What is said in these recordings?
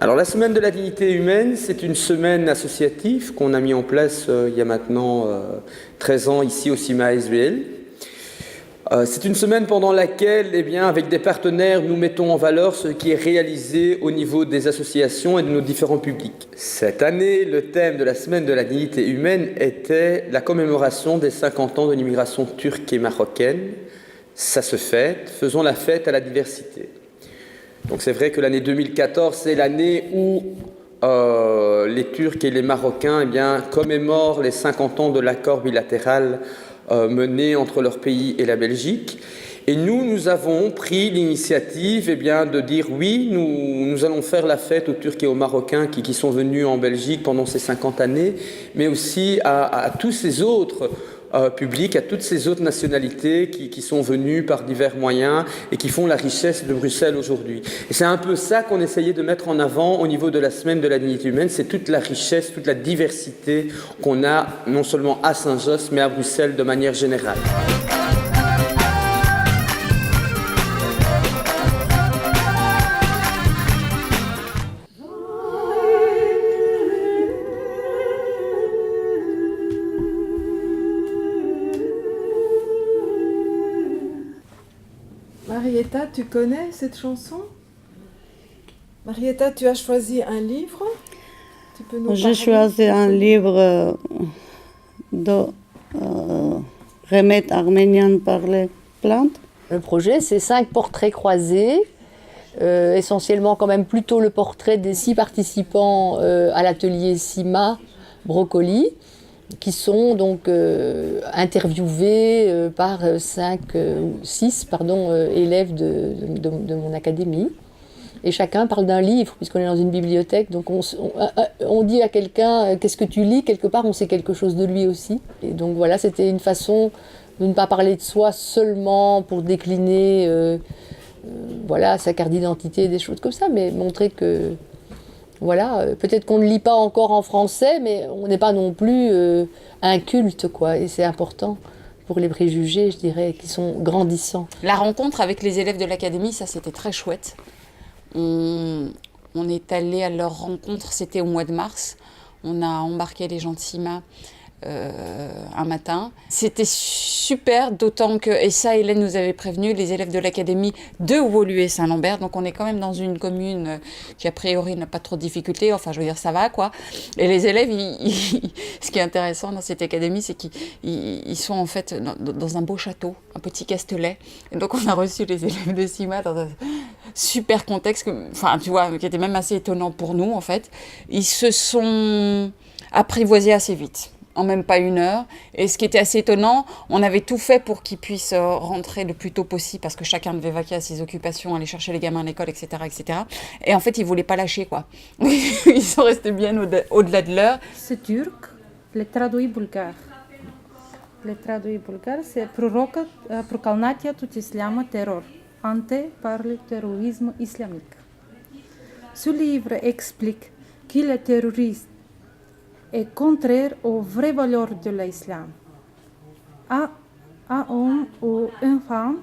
Alors la semaine de la dignité humaine, c'est une semaine associative qu'on a mis en place il y a maintenant 13 ans ici au CIMA SVL. C'est une semaine pendant laquelle, avec des partenaires, nous mettons en valeur ce qui est réalisé au niveau des associations et de nos différents publics. Cette année, le thème de la semaine de la dignité humaine était la commémoration des 50 ans de l'immigration turque et marocaine. Ça se fête, faisons la fête à la diversité. Donc c'est vrai que l'année 2014, c'est l'année où les Turcs et les Marocains commémorent les 50 ans de l'accord bilatéral mené entre leur pays et la Belgique. Et nous avons pris l'initiative de dire oui, nous allons faire la fête aux Turcs et aux Marocains qui sont venus en Belgique pendant ces 50 années, mais aussi à tous ces autres public, à toutes ces autres nationalités qui sont venues par divers moyens et qui font la richesse de Bruxelles aujourd'hui. Et c'est un peu ça qu'on essayait de mettre en avant au niveau de la semaine de la dignité humaine, c'est toute la richesse, toute la diversité qu'on a non seulement à Saint-Josse, mais à Bruxelles de manière générale. Marietta, tu connais cette chanson? Marietta, tu as choisi un livre? Tu peux nous parler? J'ai choisi un livre de remèdes arméniens par les plantes. Le projet, c'est 5 portraits croisés, essentiellement quand même plutôt le portrait des 6 participants à l'atelier CIMA Brocoli, qui sont donc interviewés par 6 élèves de mon académie. Et chacun parle d'un livre, puisqu'on est dans une bibliothèque. Donc on dit à quelqu'un « qu'est-ce que tu lis ?» Quelque part, on sait quelque chose de lui aussi. Et donc voilà, c'était une façon de ne pas parler de soi seulement pour décliner sa carte d'identité, des choses comme ça, mais montrer que... Voilà, peut-être qu'on ne lit pas encore en français, mais on n'est pas non plus inculte, quoi. Et c'est important pour les préjugés, je dirais, qui sont grandissants. La rencontre avec les élèves de l'académie, ça c'était très chouette. On est allé à leur rencontre, c'était au mois de mars. On a embarqué les gens de CIMA un matin. C'était super, d'autant que, et ça Hélène nous avait prévenu, les élèves de l'académie de Woluwe-Saint-Lambert, donc on est quand même dans une commune qui a priori n'a pas trop de difficultés, enfin je veux dire ça va quoi. Et les élèves, ce qui est intéressant dans cette académie, c'est qu'ils sont en fait dans un beau château, un petit castelet. Et donc on a reçu les élèves de CIMA dans un super contexte, qui était même assez étonnant pour nous en fait. Ils se sont apprivoisés assez vite. En même pas 1 heure. Et ce qui était assez étonnant, on avait tout fait pour qu'ils puissent rentrer le plus tôt possible parce que chacun devait vaquer à ses occupations, aller chercher les gamins à l'école, etc., etc. Et en fait, ils ne voulaient pas lâcher, quoi. Ils sont restés bien au-delà de l'heure. C'est turc, le traduit bulgare. Le traduit bulgare, c'est Прокълнатият от исляма terror, hanté par le terrorisme islamique. Ce livre explique que le terroriste est contraire aux vraies valeurs de l'islam. Un homme ou une femme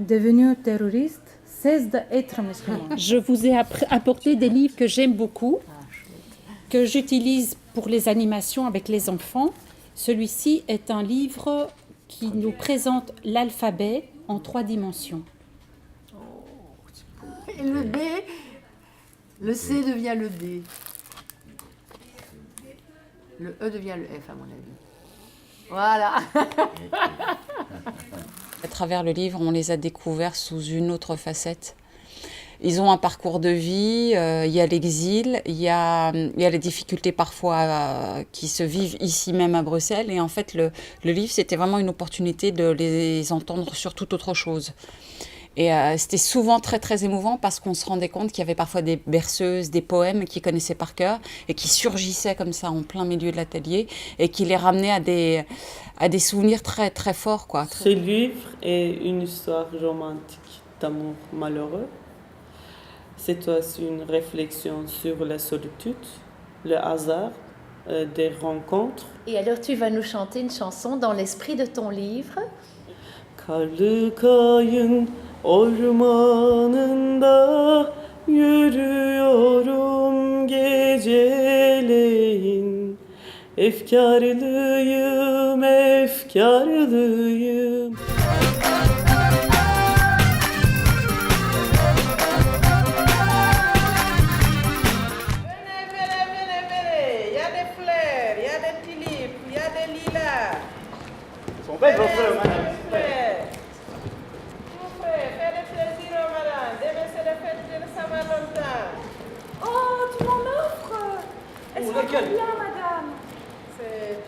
devenu terroriste cesse d'être musulman. Je vous ai apporté des livres que j'aime beaucoup, que j'utilise pour les animations avec les enfants. Celui-ci est un livre qui nous présente l'alphabet en 3 dimensions. Et le D, le C devient le D. Le E devient le F, à mon avis. Voilà. À travers le livre, on les a découverts sous une autre facette. Ils ont un parcours de vie, il y a l'exil, il y a les difficultés parfois qui se vivent ici même à Bruxelles. Et en fait, le livre, c'était vraiment une opportunité de les entendre sur toute autre chose. Et c'était souvent très, très émouvant parce qu'on se rendait compte qu'il y avait parfois des berceuses, des poèmes qu'ils connaissaient par cœur et qui surgissaient comme ça en plein milieu de l'atelier et qui les ramenaient à des souvenirs très, très forts, quoi. Ce livre est une histoire romantique d'amour malheureux. C'est aussi une réflexion sur la solitude, le hasard, des rencontres. Et alors tu vas nous chanter une chanson dans l'esprit de ton livre. Karlı kayın ormanında Yürüyorum geceleyin, efkarlıyım, efkarlıyım. Belle vos fleurs, madame. Oh, tu m'en offres. Elles sont trop bien, madame. C'est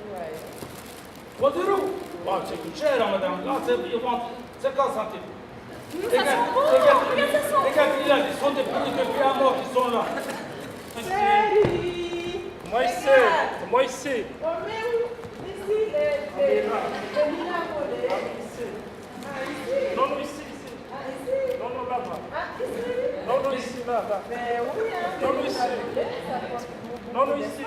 3 euros. Bon, ça coûte cher, madame. Là, ils vendent 50 centimes. Ça sent bon. Regarde, ça sent bon. Les gars, ils sont des petits depuis à mort qui sont là. Salut. Moi, ici. On met où? Ici, les lilas volés. Non, ici. Ah, ici? Non, là-bas. Ah, ici? Non, ici, là-bas. Mais oui, hein. Non, ici. Non, ici.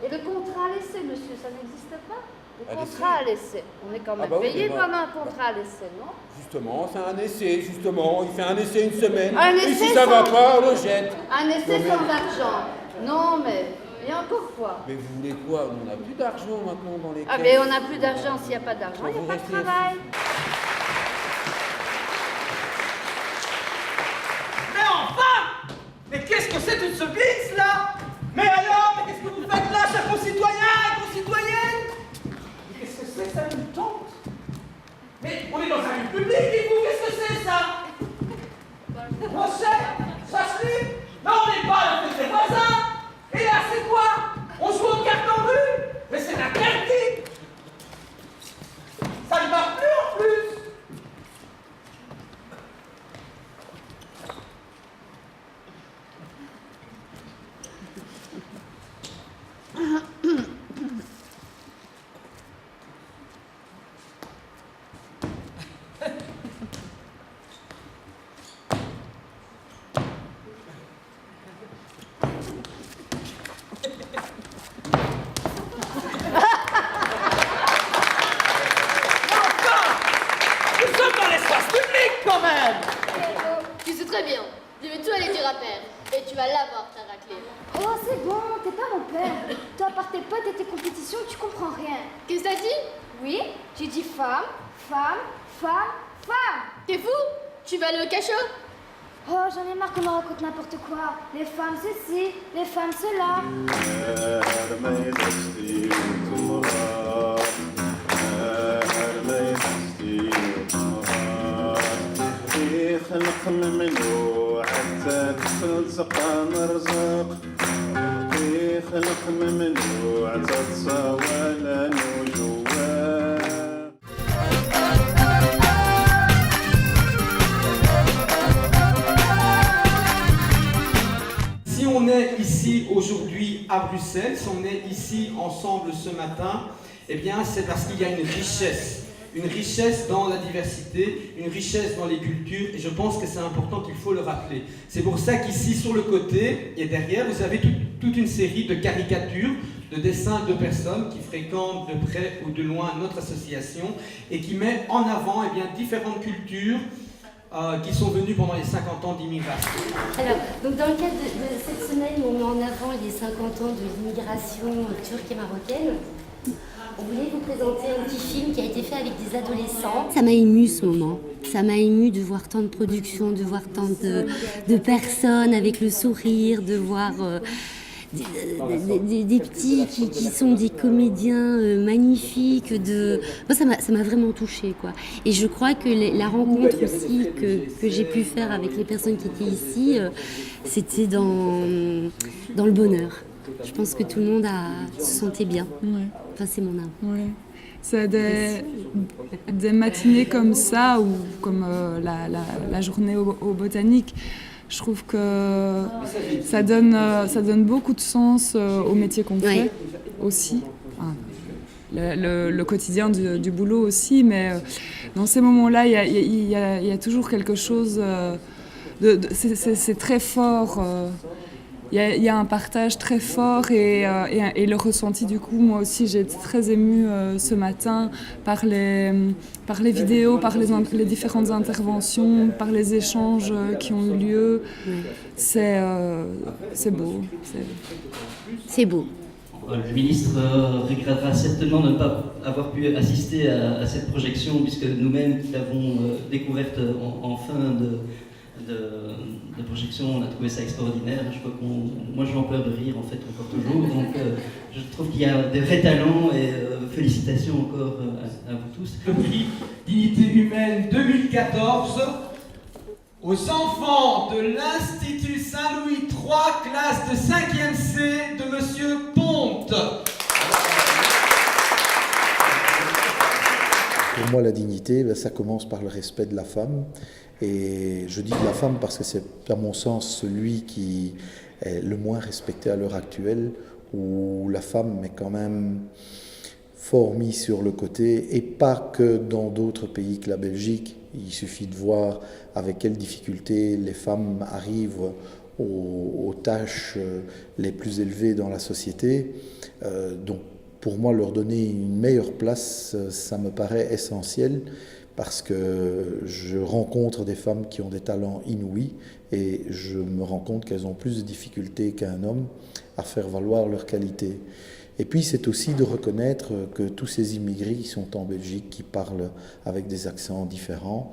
Et le contrat à l'essai, monsieur, ça n'existe pas? Le contrat à l'essai. On est quand même payé pendant un contrat à l'essai, non? Justement, c'est un essai, justement. Il fait un essai une semaine. Un Et essai si ça va sans- pas, on le jette. Un essai Non, mais- sans argent. Non, mais. Et encore quoi? Mais vous voulez quoi? On n'a plus d'argent maintenant dans les Ah, caisses. mais on n'a plus d'argent. S'il n'y a pas d'argent, il n'y a Vous pas de restez travail. Mais enfin! Mais qu'est-ce que c'est toute ce blitz là? Mais alors, mais qu'est-ce que vous faites là, chers concitoyens et concitoyennes? Mais qu'est-ce que c'est ça, une tente? Mais on est dans un lieu public, et vous, qu'est-ce que c'est ça? Brochet? Chasse-lui? Non, on n'est pas à la fête des voisins! Et là, c'est quoi? On joue aux cartes en rue? Mais c'est interdit! Ça ne va plus en plus! Nous sommes dans l'espace public quand même! Tu sais très bien. Je vais tout aller dire à père. Et tu vas l'avoir, ta raclée. Oh, c'est bon, t'es pas mon père. Toi, par tes potes et tes compétitions, tu comprends rien. Qu'est-ce que t'as dit? Oui, j'ai dit femme, femme, femme, femme. T'es fou? Tu vas aller au cachot? Oh, j'en ai marre qu'on me raconte n'importe quoi. Les femmes, ceci, les femmes, cela. خلق ممنوع حتى تلصق مرزق في خلق ممنوع تتصاوى نجوى. Si on est ici aujourd'hui à Bruxelles, si on est ici ensemble ce matin, eh bien c'est parce qu'il y a une richesse dans la diversité, une richesse dans les cultures, et je pense que c'est important qu'il faut le rappeler. C'est pour ça qu'ici sur le côté et derrière, vous avez toute une série de caricatures, de dessins de personnes qui fréquentent de près ou de loin notre association et qui met en avant eh bien, différentes cultures qui sont venues pendant les 50 ans d'immigration. Alors, donc dans le cadre de cette semaine où on met en avant les 50 ans de l'immigration turque et marocaine, on voulait vous présenter un petit film qui a été fait avec des adolescents. Ça m'a ému ce moment. Ça m'a ému de voir tant de productions, de voir tant de personnes avec le sourire, de voir des petits qui sont des comédiens magnifiques. Moi, ça m'a vraiment touchée, quoi. Et je crois que la rencontre aussi que j'ai pu faire avec les personnes qui étaient ici, c'était dans le bonheur. Je pense que tout le monde se sentait bien. Ouais. Enfin, c'est mon âme. Ouais. C'est des matinées comme ça, ou comme la journée au botanique, je trouve que ça donne beaucoup de sens au métier qu'on fait aussi. le quotidien du boulot aussi, mais dans ces moments-là, il y a toujours quelque chose, c'est très fort. Il y a un partage très fort et le ressenti du coup, moi aussi j'ai été très émue ce matin par les vidéos, par les différentes interventions, par les échanges qui ont eu lieu. C'est beau. C'est beau. Le ministre regrettera certainement de ne pas avoir pu assister à cette projection puisque nous-mêmes qui l'avons découverte en fin de projection, on a trouvé ça extraordinaire. Je crois moi j'en pleure de rire en fait encore toujours. Donc je trouve qu'il y a des vrais talents et félicitations encore à vous tous. Le prix Dignité humaine 2014 aux enfants de l'Institut Saint-Louis III, classe de 5e C de Monsieur Ponte. Pour moi, la dignité, ça commence par le respect de la femme. Et je dis de la femme parce que c'est, à mon sens, celui qui est le moins respecté à l'heure actuelle, où la femme est quand même fort mise sur le côté, et pas que dans d'autres pays que la Belgique. Il suffit de voir avec quelles difficultés les femmes arrivent aux tâches les plus élevées dans la société. Donc, pour moi, leur donner une meilleure place, ça me paraît essentiel. Parce que je rencontre des femmes qui ont des talents inouïs et je me rends compte qu'elles ont plus de difficultés qu'un homme à faire valoir leurs qualités. Et puis c'est aussi de reconnaître que tous ces immigrés qui sont en Belgique, qui parlent avec des accents différents,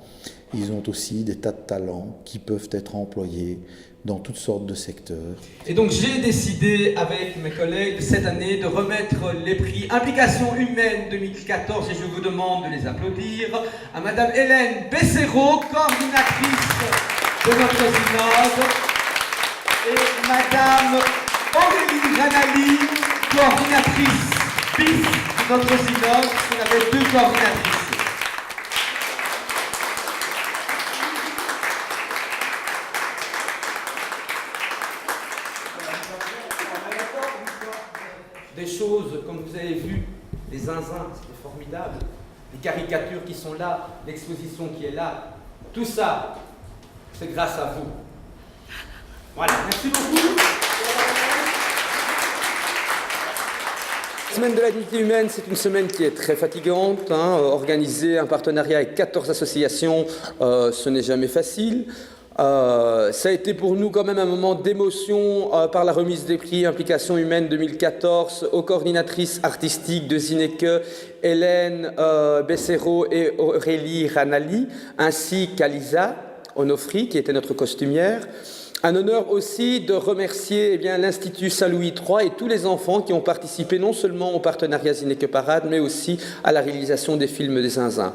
ils ont aussi des tas de talents qui peuvent être employés dans toutes sortes de secteurs. Et donc j'ai décidé avec mes collègues cette année de remettre les prix Implication humaine 2014 et je vous demande de les applaudir à Madame Hélène Becerreau, coordinatrice de notre synode, et Madame Aurélie Ranali, coordinatrice BIF de notre synode. On avait 2 coordinatrices. Des choses, comme vous avez vu, les zinzins, c'est formidable, les caricatures qui sont là, l'exposition qui est là, tout ça, c'est grâce à vous. Voilà, merci beaucoup. La semaine de la dignité humaine, c'est une semaine qui est très fatigante. Organiser un partenariat avec 14 associations, ce n'est jamais facile. Ça a été pour nous quand même un moment d'émotion par la remise des prix Implication humaine 2014 aux coordinatrices artistiques de Zineke, Hélène Becerreau et Aurélie Ranali, ainsi qu'à Lisa Onofri, qui était notre costumière. Un honneur aussi de remercier l'Institut Saint-Louis III et tous les enfants qui ont participé non seulement au partenariat Zineke Parade, mais aussi à la réalisation des films des zinzins.